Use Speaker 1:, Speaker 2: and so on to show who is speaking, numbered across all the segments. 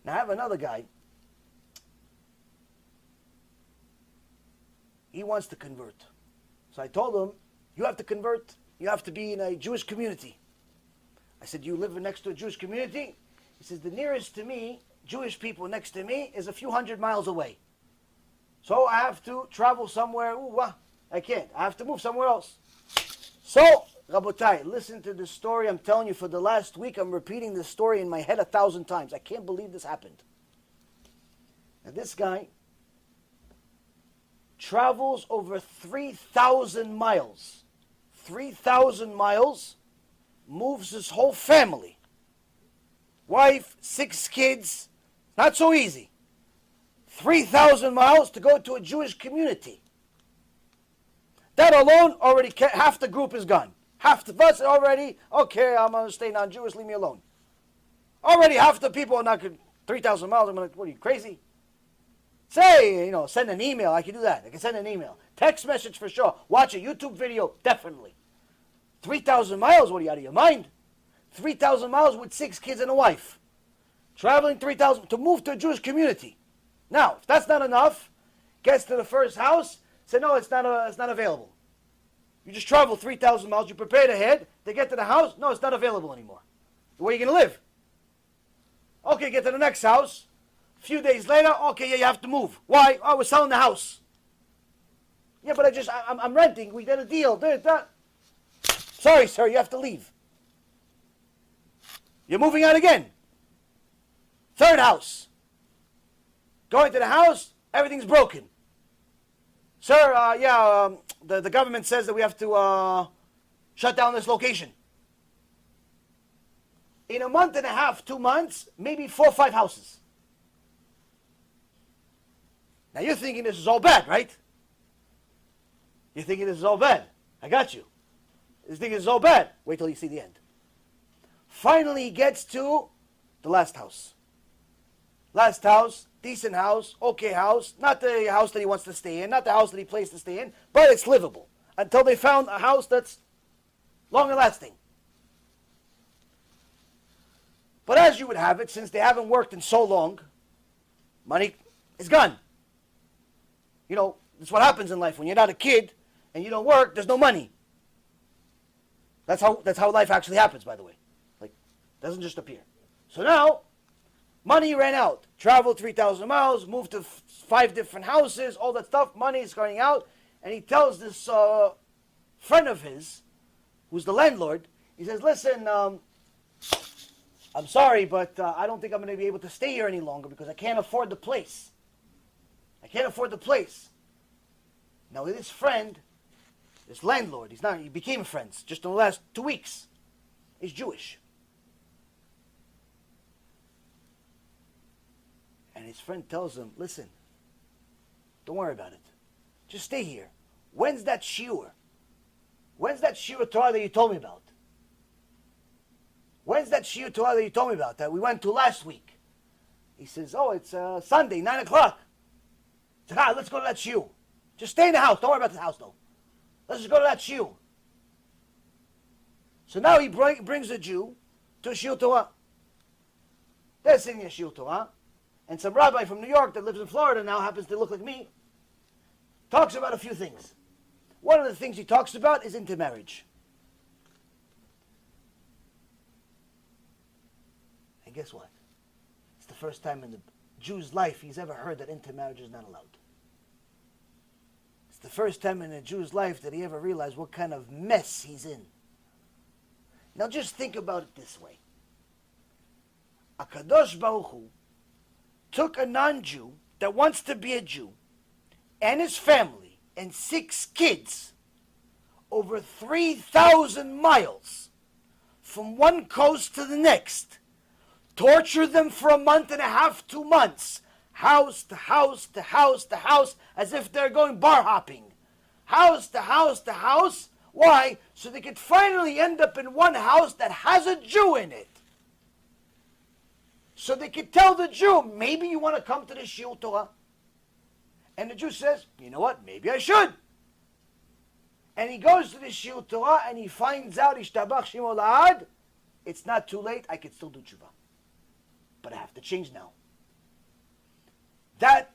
Speaker 1: Now I have another guy. He wants to convert. So I told him, you have to convert. You have to be in a Jewish community. I said, you live next to a Jewish community? He says, the nearest to me, Jewish people next to me, is a few hundred miles away. So I have to travel somewhere. I can't. I have to move somewhere else. So, Rabotai, listen to the story. I'm telling you, for the last week, I'm repeating this story in my head 1,000 times. I can't believe this happened. Now, this guy travels over 3,000 miles. 3,000 miles, moves his whole family. Wife, 6 kids. Not so easy. 3,000 miles to go to a Jewish community. That alone, already half the group is gone. Half the us already, okay, I'm going to stay non-Jewish, leave me alone. Already half the people are not good. 3,000 miles, I'm like, what are you, crazy? Say, send an email. I can do that. I can send an email. Text message for sure. Watch a YouTube video, definitely. 3,000 miles, what are you, out of your mind? 3,000 miles with 6 kids and a wife. Traveling 3,000 to move to a Jewish community. Now, if that's not enough, gets to the first house, say, no, it's not available. You just travel 3,000 miles, you prepared ahead, they get to the house, no, it's not available anymore. Where are you going to live? Okay, get to the next house. A few days later, okay, yeah, you have to move. Why? Oh, we're selling the house. Yeah, but I'm renting. We did a deal. Sorry, sir, you have to leave. You're moving out again. Third house. Going to the house, everything's broken. Sir, the government says that we have to shut down this location. In a month and a half, 2 months, maybe 4 or 5 houses. Now you're thinking this is all bad, right? You're thinking this is all bad. I got you. You're thinking this is all bad. Wait till you see the end. Finally, he gets to the last house. Last house, decent house, okay house. Not the house that he wants to stay in, not the house that he plans to stay in, but it's livable. Until they found a house that's long and lasting. But as you would have it, since they haven't worked in so long, money is gone. That's what happens in life. When you're not a kid and you don't work, there's no money. That's how life actually happens, by the way. Like, it doesn't just appear. So now, money ran out. Traveled 3,000 miles, moved to 5 different houses, all that stuff. Money is going out. And he tells this friend of his, who's the landlord, he says, listen, I'm sorry, but I don't think I'm going to be able to stay here any longer because I can't afford the place. I can't afford the place. Now, this friend, this landlord, he became friends just in the last 2 weeks. He's Jewish. And his friend tells him, listen, don't worry about it. Just stay here. When's that shiur? When's that shiur Torah that you told me about? When's that shiur Torah that you told me about that we went to last week? He says, oh, it's Sunday, 9 o'clock. He said, let's go to that shiur. Just stay in the house. Don't worry about the house, though. Let's just go to that shiur. So now he brings a Jew to a shiur Torah. They're sitting in a shiur Torah. And some rabbi from New York that lives in Florida now happens to look like me. Talks about a few things. One of the things he talks about is intermarriage. And guess what? It's the first time in the Jew's life he's ever heard that intermarriage is not allowed. It's the first time in a Jew's life that he ever realized what kind of mess he's in. Now just think about it this way. HaKadosh Baruch Hu took a non-Jew that wants to be a Jew and his family and 6 kids over 3,000 miles from one coast to the next, torture them for a month and a half, 2 months, house to house to house to house, as if they're going bar hopping. House to house to house. Why? So they could finally end up in one house that has a Jew in it. So they could tell the Jew, maybe you want to come to the shiur Torah. And the Jew says, you know what, maybe I should. And he goes to the shiur Torah and he finds out, Ishtabach Shemo La'ad, it's not too late, I can still do tshuva. But I have to change now. That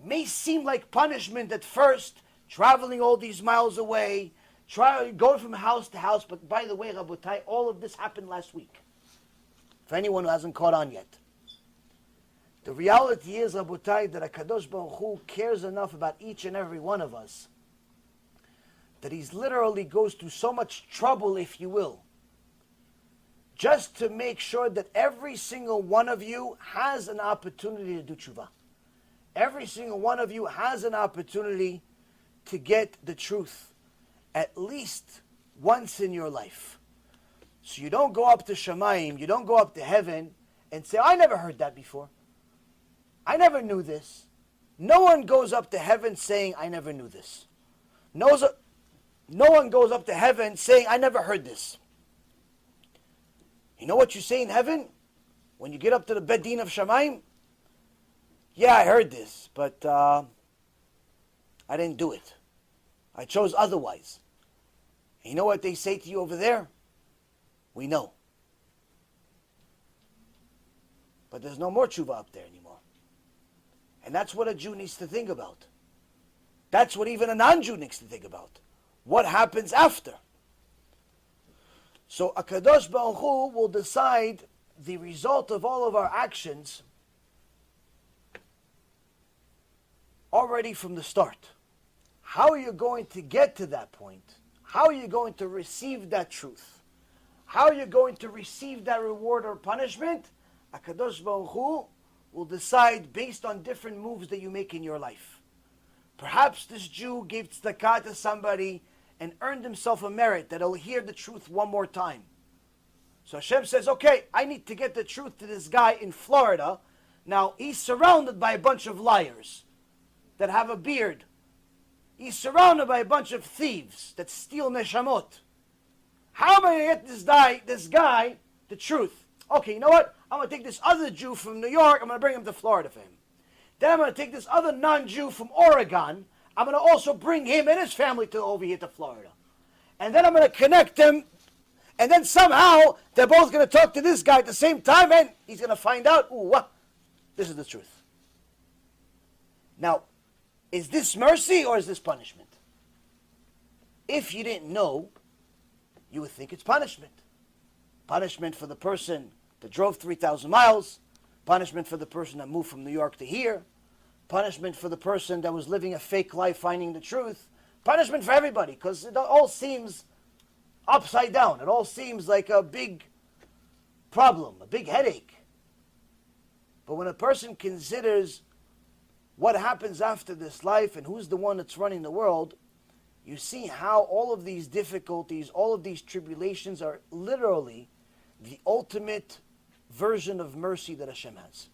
Speaker 1: may seem like punishment at first, traveling all these miles away, going from house to house. But by the way, Rabotai, all of this happened last week. For anyone who hasn't caught on yet. The reality is, Rabotai, that HaKadosh Baruch Hu cares enough about each and every one of us that He's literally goes through so much trouble, if you will, just to make sure that every single one of you has an opportunity to do tshuva. Every single one of you has an opportunity to get the truth at least once in your life. So you don't go up to Shamayim, you don't go up to heaven and say, I never heard that before. I never knew this. No one goes up to heaven saying, I never knew this. No one goes up to heaven saying, I never heard this. You know what you say in heaven? When you get up to the Beit Din of Shamayim? Yeah, I heard this, but I didn't do it. I chose otherwise. And you know what they say to you over there? We know. But there's no more tshuva up there anymore. And that's what a Jew needs to think about. That's what even a non-Jew needs to think about. What happens after? So HaKadosh Baruch Hu will decide the result of all of our actions already from the start. How are you going to get to that point? How are you going to receive that truth? How are you going to receive that reward or punishment? HaKadosh Baruch Hu will decide based on different moves that you make in your life. Perhaps this Jew gave tzedakah to somebody and earned himself a merit that he'll hear the truth one more time. So Hashem says, okay, I need to get the truth to this guy in Florida. Now, he's surrounded by a bunch of liars that have a beard. He's surrounded by a bunch of thieves that steal neshamot. How am I going to get this guy the truth? Okay, you know what? I'm going to take this other Jew from New York. I'm going to bring him to Florida for him. Then I'm going to take this other non-Jew from Oregon. I'm going to also bring him and his family over here to Florida. And then I'm going to connect them. And then somehow they're both going to talk to this guy at the same time. And he's going to find out, this is the truth. Now, is this mercy or is this punishment? If you didn't know, you would think it's punishment. Punishment for the person that drove 3,000 miles. Punishment for the person that moved from New York to here. Punishment for the person that was living a fake life finding the truth. Punishment for everybody, because it all seems upside down. It all seems like a big problem, a big headache. But when a person considers what happens after this life and who's the one that's running the world, you see how all of these difficulties, all of these tribulations are literally the ultimate version of mercy that Hashem has.